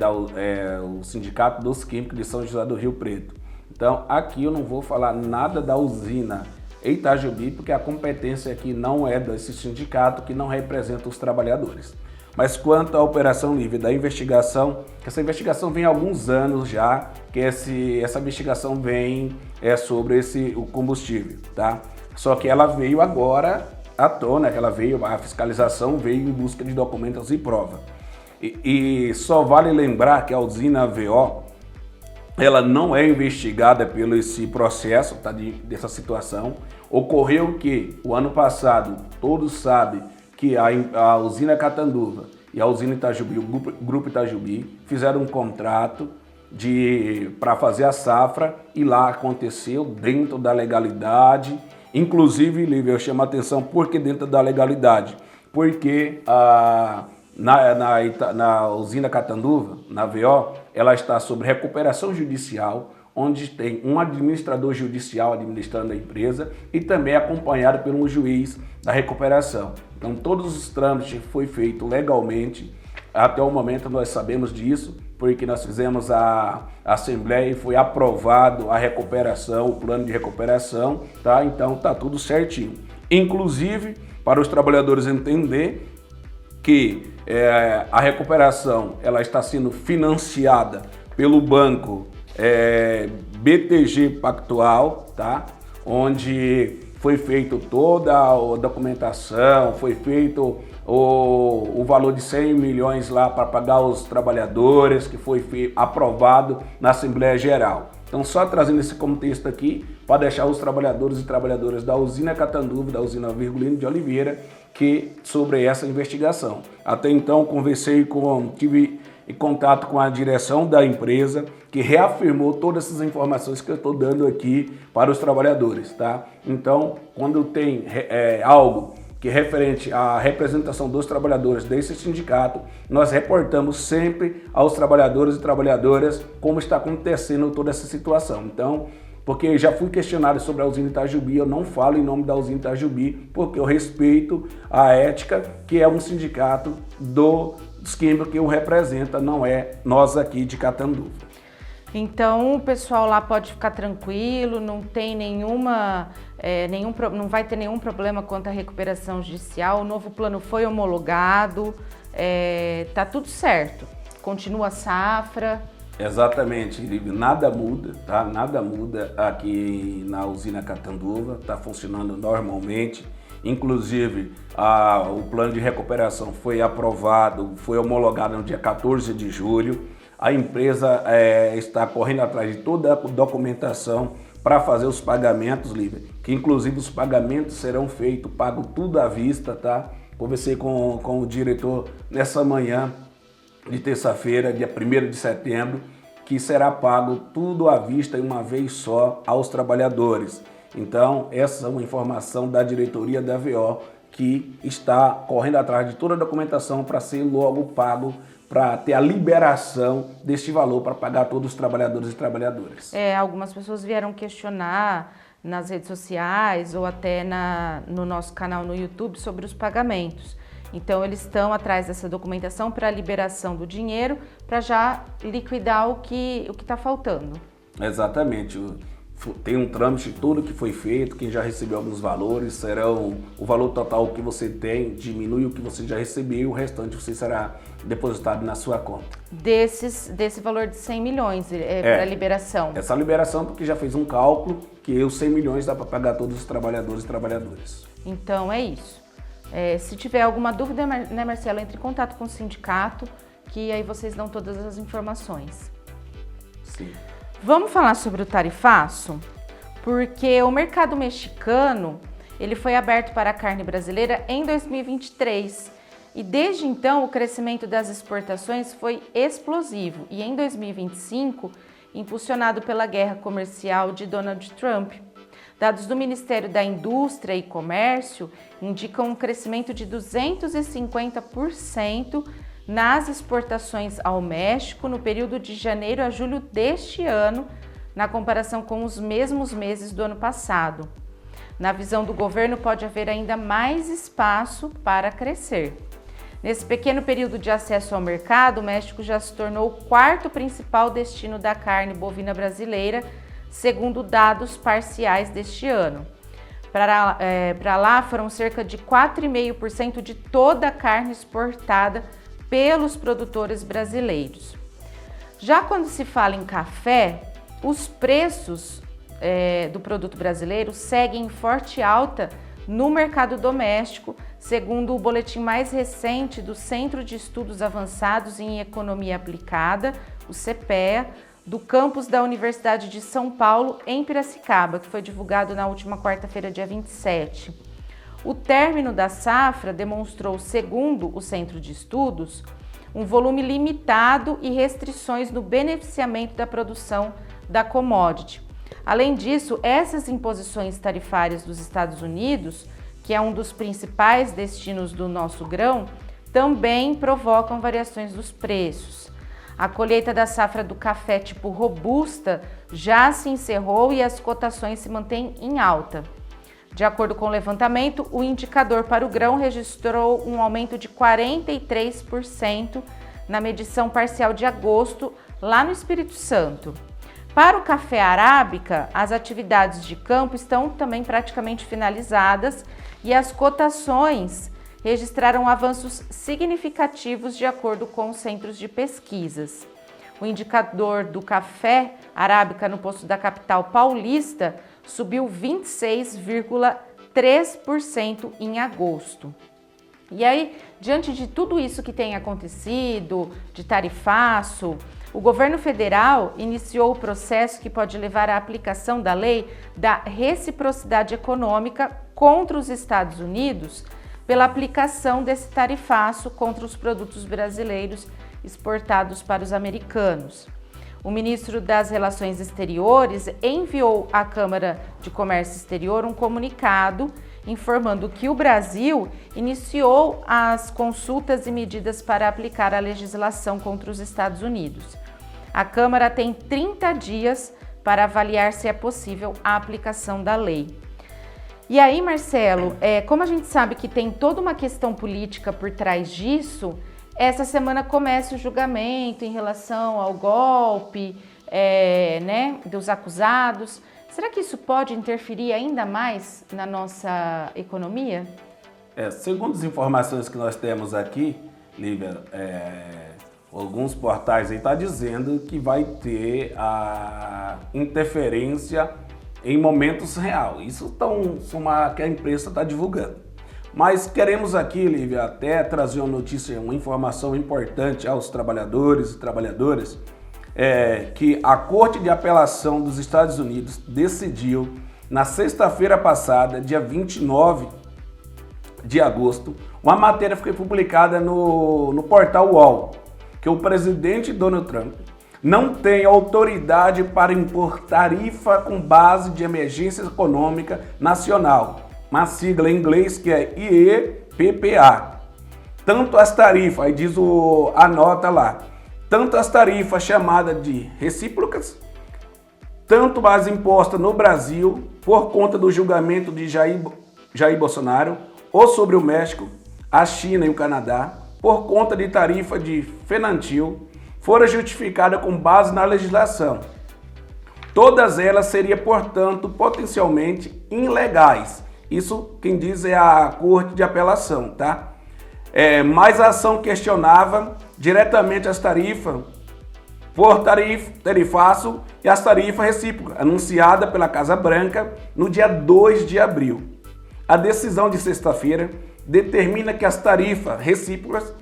o Sindicato dos Químicos de São José do Rio Preto. Então aqui eu não vou falar nada da usina Itajubi, porque a competência aqui não é desse sindicato, que não representa os trabalhadores. Mas quanto à operação Lívia da investigação, essa investigação vem há alguns anos já, que essa investigação vem sobre o combustível, tá? Só que ela veio agora à tona, a fiscalização veio em busca de documentos e prova. E só vale lembrar que a usina VO, ela não é investigada pelo esse processo, tá, dessa situação. Ocorreu que o ano passado, todos sabem, que a usina Catanduva e a usina Itajubi, o grupo Itajubi, fizeram um contrato para fazer a safra e lá aconteceu dentro da legalidade. Inclusive, Lívia, eu chamo a atenção porque dentro da legalidade, porque na usina Catanduva, na VO, ela está sob recuperação judicial, onde tem um administrador judicial administrando a empresa e também acompanhado por um juiz da recuperação. Então todos os trâmites foi feito legalmente, até o momento nós sabemos disso, porque nós fizemos a assembleia e foi aprovado a recuperação, o plano de recuperação, tá? Então tá tudo certinho. Inclusive, para os trabalhadores entender que a recuperação ela está sendo financiada pelo banco BTG Pactual, tá? Onde foi feito toda a documentação, foi feito o valor de 100 milhões lá para pagar os trabalhadores, que foi aprovado na Assembleia Geral. Então, só trazendo esse contexto aqui, para deixar os trabalhadores e trabalhadoras da usina Catanduva, da usina Virgulino de Oliveira, sobre essa investigação. Até então, tive em contato com a direção da empresa, que reafirmou todas essas informações que eu estou dando aqui para os trabalhadores, tá? Então, quando tem algo que é referente à representação dos trabalhadores desse sindicato, nós reportamos sempre aos trabalhadores e trabalhadoras como está acontecendo toda essa situação. Então, porque já fui questionado sobre a usina Itajubi, eu não falo em nome da usina Itajubi, porque eu respeito a ética, que é um sindicato dos químicos que o representa, não é nós aqui de Catanduva. Então o pessoal lá pode ficar tranquilo, não tem não vai ter nenhum problema quanto à recuperação judicial, o novo plano foi homologado, tá tudo certo, continua a safra. Exatamente, nada muda, tá? Nada muda aqui na usina Catanduva, está funcionando normalmente. Inclusive, o plano de recuperação foi aprovado, foi homologado no dia 14 de julho. A empresa está correndo atrás de toda a documentação para fazer os pagamentos, Lívia, que inclusive os pagamentos serão feitos, pago tudo à vista, tá? Conversei com o diretor nessa manhã de terça-feira, dia 1º de setembro, que será pago tudo à vista e uma vez só aos trabalhadores. Então, essa é uma informação da diretoria da VO, que está correndo atrás de toda a documentação para ser logo pago, para ter a liberação deste valor para pagar todos os trabalhadores e trabalhadoras. Algumas pessoas vieram questionar nas redes sociais ou até no nosso canal no YouTube sobre os pagamentos. Então, eles estão atrás dessa documentação para a liberação do dinheiro, para já liquidar o que está faltando. Exatamente. Tem um trâmite todo que foi feito, quem já recebeu alguns valores, serão o valor total que você tem, diminui o que você já recebeu e o restante você será depositado na sua conta. Desse valor de 100 milhões para a liberação? Essa liberação, porque já fez um cálculo que os 100 milhões dá para pagar todos os trabalhadores e trabalhadoras. Então é isso. Se tiver alguma dúvida, né, Marcelo, entre em contato com o sindicato, que aí vocês dão todas as informações. Sim. Vamos falar sobre o tarifaço? Porque o mercado mexicano, ele foi aberto para a carne brasileira em 2023 e desde então o crescimento das exportações foi explosivo e em 2025, impulsionado pela guerra comercial de Donald Trump. Dados do Ministério da Indústria e Comércio indicam um crescimento de 250% nas exportações ao México no período de janeiro a julho deste ano, na comparação com os mesmos meses do ano passado. Na visão do governo, pode haver ainda mais espaço para crescer. Nesse pequeno período de acesso ao mercado, o México já se tornou o quarto principal destino da carne bovina brasileira, segundo dados parciais deste ano. Para lá foram cerca de 4,5% de toda a carne exportada pelos produtores brasileiros. Já quando se fala em café, os preços do produto brasileiro seguem em forte alta no mercado doméstico, segundo o boletim mais recente do Centro de Estudos Avançados em Economia Aplicada, o CEPEA, do campus da Universidade de São Paulo, em Piracicaba, que foi divulgado na última quarta-feira, dia 27. O término da safra demonstrou, segundo o Centro de Estudos, um volume limitado e restrições no beneficiamento da produção da commodity. Além disso, essas imposições tarifárias dos Estados Unidos, que é um dos principais destinos do nosso grão, também provocam variações dos preços. A colheita da safra do café tipo robusta já se encerrou e as cotações se mantêm em alta. De acordo com o levantamento, o indicador para o grão registrou um aumento de 43% na medição parcial de agosto, lá no Espírito Santo. Para o café arábica, as atividades de campo estão também praticamente finalizadas e as cotações registraram avanços significativos de acordo com os centros de pesquisas. O indicador do café arábica no posto da capital paulista subiu 26,3% em agosto. E aí, diante de tudo isso que tem acontecido, de tarifaço, o governo federal iniciou o processo que pode levar à aplicação da lei da reciprocidade econômica contra os Estados Unidos pela aplicação desse tarifaço contra os produtos brasileiros exportados para os americanos. O ministro das Relações Exteriores enviou à Câmara de Comércio Exterior um comunicado informando que o Brasil iniciou as consultas e medidas para aplicar a legislação contra os Estados Unidos. A Câmara tem 30 dias para avaliar se é possível a aplicação da lei. E aí, Marcelo, como a gente sabe que tem toda uma questão política por trás disso, essa semana começa o julgamento em relação ao golpe, dos acusados. Será que isso pode interferir ainda mais na nossa economia? Segundo as informações que nós temos aqui, Lívia, alguns portais aí estão dizendo que vai ter a interferência em momentos reais. Isso que a imprensa está divulgando. Mas queremos aqui, Lívia, até trazer uma notícia, uma informação importante aos trabalhadores e trabalhadoras, que a Corte de Apelação dos Estados Unidos decidiu, na sexta-feira passada, dia 29 de agosto, uma matéria foi publicada no portal UOL, que o presidente Donald Trump não tem autoridade para impor tarifa com base de emergência econômica nacional, uma sigla em inglês que é IEPPA. Tanto as tarifas, aí diz a nota lá, tanto as tarifas chamadas de recíprocas, tanto as impostas no Brasil por conta do julgamento de Jair Bolsonaro, ou sobre o México, a China e o Canadá, por conta de tarifa de Fenantil, foram justificadas com base na legislação. Todas elas seriam, portanto, potencialmente ilegais. Isso quem diz é a Corte de Apelação, tá? Mas a ação questionava diretamente as tarifas por tarifaço e as tarifas recíprocas, anunciada pela Casa Branca no dia 2 de abril. A decisão de sexta-feira determina que as tarifas recíprocas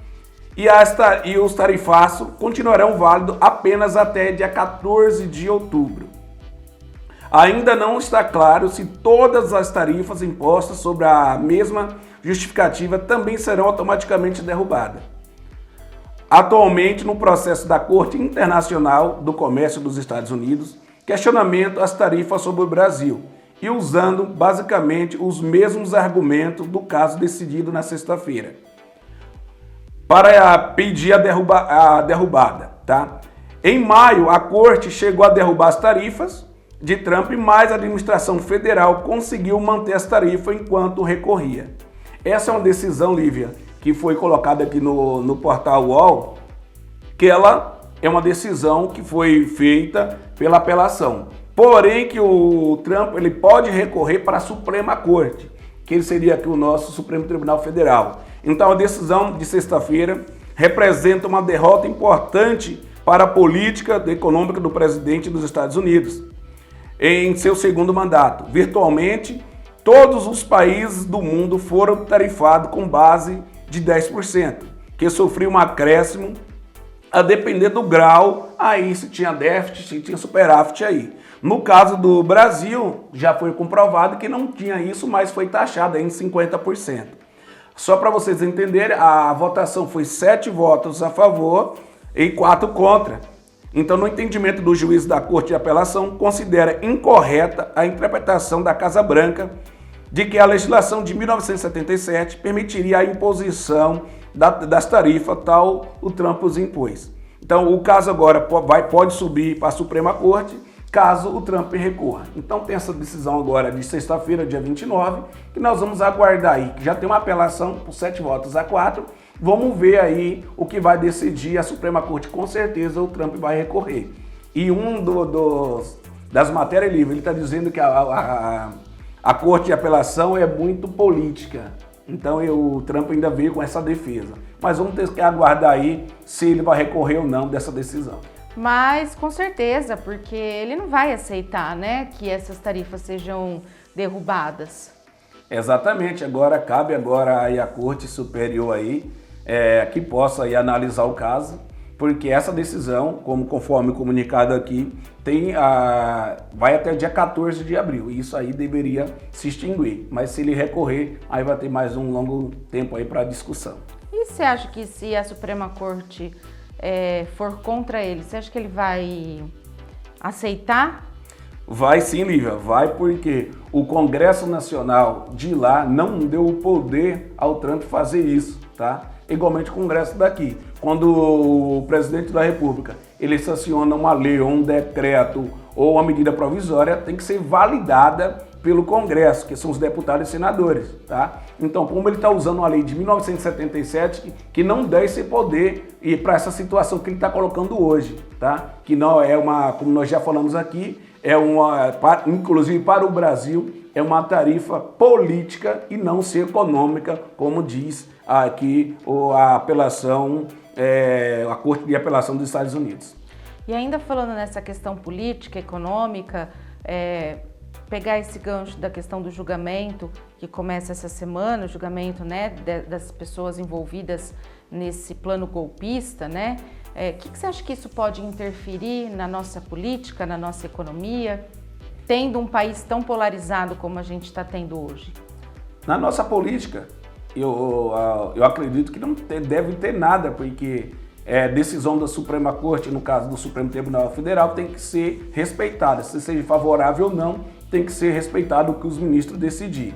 e os tarifaços continuarão válidos apenas até dia 14 de outubro. Ainda não está claro se todas as tarifas impostas sobre a mesma justificativa também serão automaticamente derrubadas. Atualmente, no processo da Corte Internacional do Comércio dos Estados Unidos, questionamento às tarifas sobre o Brasil e usando basicamente os mesmos argumentos do caso decidido na sexta-feira para pedir a derrubada, tá? Em maio, a Corte chegou a derrubar as tarifas de Trump, mas a administração federal conseguiu manter as tarifas enquanto recorria. Essa é uma decisão, Lívia, que foi colocada aqui no portal UOL, que ela é uma decisão que foi feita pela apelação. Porém, que o Trump ele pode recorrer para a Suprema Corte, que ele seria aqui o nosso Supremo Tribunal Federal. Então, a decisão de sexta-feira representa uma derrota importante para a política econômica do presidente dos Estados Unidos em seu segundo mandato. Virtualmente, todos os países do mundo foram tarifados com base de 10%, que sofreu um acréscimo a depender do grau, aí se tinha déficit, se tinha superávit aí. No caso do Brasil, já foi comprovado que não tinha isso, mas foi taxado em 50%. Só para vocês entenderem, a votação foi 7 votos a favor e 4 contra. Então, no entendimento do juiz da Corte de Apelação, considera incorreta a interpretação da Casa Branca de que a legislação de 1977 permitiria a imposição das tarifas, tal o Trump os impôs. Então, o caso agora pode subir para a Suprema Corte, caso o Trump recorra. Então tem essa decisão agora de sexta-feira, dia 29, que nós vamos aguardar aí, que já tem uma apelação por 7 votos a 4, vamos ver aí o que vai decidir a Suprema Corte, com certeza o Trump vai recorrer. E das matérias livres, ele está dizendo que a Corte de Apelação é muito política, então o Trump ainda veio com essa defesa. Mas vamos ter que aguardar aí se ele vai recorrer ou não dessa decisão. Mas com certeza, porque ele não vai aceitar, né, que essas tarifas sejam derrubadas. Exatamente, cabe aí a Corte Superior aí, que possa aí analisar o caso, porque essa decisão, conforme comunicado aqui, vai até dia 14 de abril, e isso aí deveria se extinguir, mas se ele recorrer, aí vai ter mais um longo tempo aí para discussão. E você acha que se a Suprema Corte for contra ele, você acha que ele vai aceitar? Vai sim, Lívia, vai, porque o Congresso Nacional de lá não deu o poder ao Trump fazer isso, tá? Igualmente o Congresso daqui. Quando o presidente da República ele sanciona uma lei ou um decreto ou uma medida provisória, tem que ser validada pelo Congresso, que são os deputados e senadores, tá? Então, como ele está usando uma lei de 1977, que não dá esse poder e para essa situação que ele está colocando hoje, tá? Que não é como nós já falamos aqui, inclusive para o Brasil, é uma tarifa política e não ser econômica, como diz aqui a apelação, a Corte de Apelação dos Estados Unidos. E ainda falando nessa questão política, econômica, pegar esse gancho da questão do julgamento que começa essa semana, o julgamento, né, das pessoas envolvidas nesse plano golpista, né? O que você acha que isso pode interferir na nossa política, na nossa economia, tendo um país tão polarizado como a gente está tendo hoje? Na nossa política, eu acredito que não deve ter nada, porque decisão da Suprema Corte, no caso do Supremo Tribunal Federal, tem que ser respeitada. Se seja favorável ou não, tem que ser respeitado o que os ministros decidirem.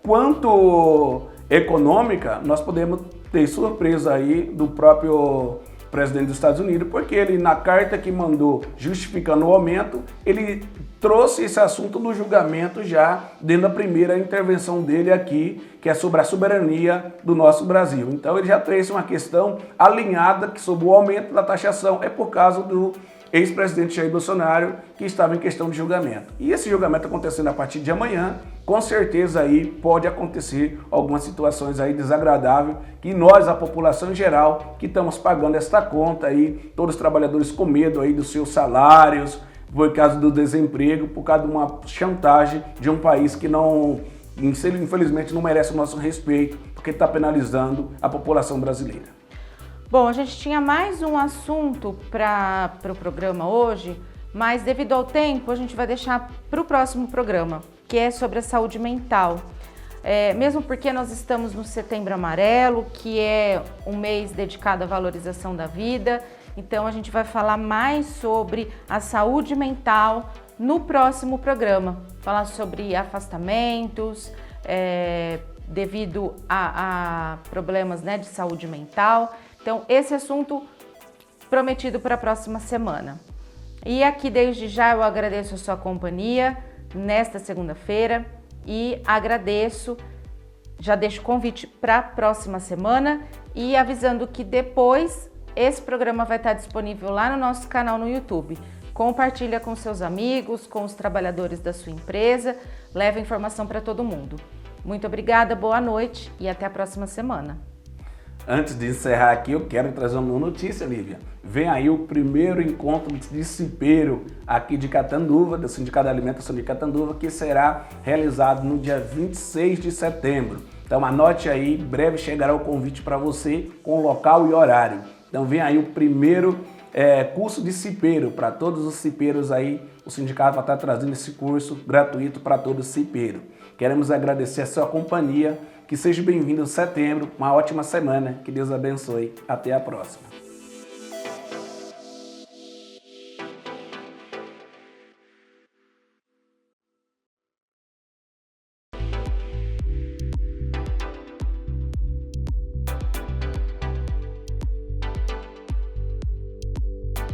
Quanto econômica, nós podemos ter surpresa aí do próprio presidente dos Estados Unidos, porque ele, na carta que mandou justificando o aumento, ele trouxe esse assunto no julgamento já dentro da primeira intervenção dele aqui, que é sobre a soberania do nosso Brasil. Então ele já trouxe uma questão alinhada que sobre o aumento da taxação é por causa do ex-presidente Jair Bolsonaro, que estava em questão de julgamento. E esse julgamento acontecendo a partir de amanhã, com certeza aí pode acontecer algumas situações aí desagradáveis, que nós, a população em geral, que estamos pagando esta conta aí, todos os trabalhadores com medo aí dos seus salários, por causa do desemprego, por causa de uma chantagem de um país que não, infelizmente, não merece o nosso respeito, porque está penalizando a população brasileira. Bom, a gente tinha mais um assunto para o programa hoje, mas devido ao tempo a gente vai deixar para o próximo programa, que é sobre a saúde mental. Mesmo porque nós estamos no Setembro Amarelo, que é um mês dedicado à valorização da vida, então a gente vai falar mais sobre a saúde mental no próximo programa. Falar sobre afastamentos, devido a problemas, né, de saúde mental. Então, esse assunto prometido para a próxima semana. E aqui, desde já, eu agradeço a sua companhia nesta segunda-feira e agradeço, já deixo o convite para a próxima semana e avisando que depois esse programa vai estar disponível lá no nosso canal no YouTube. Compartilha com seus amigos, com os trabalhadores da sua empresa, leva informação para todo mundo. Muito obrigada, boa noite e até a próxima semana. Antes de encerrar aqui, eu quero trazer uma notícia, Lívia. Vem aí o primeiro encontro de cipeiro aqui de Catanduva, do Sindicato de Alimentação de Catanduva, que será realizado no dia 26 de setembro. Então anote aí, em breve chegará o convite para você com local e horário. Então vem aí o primeiro curso de cipeiro para todos os cipeiros aí. O sindicato vai estar trazendo esse curso gratuito para todos os cipeiros. Queremos agradecer a sua companhia. Que seja bem-vindo em setembro, uma ótima semana, que Deus abençoe. Até a próxima.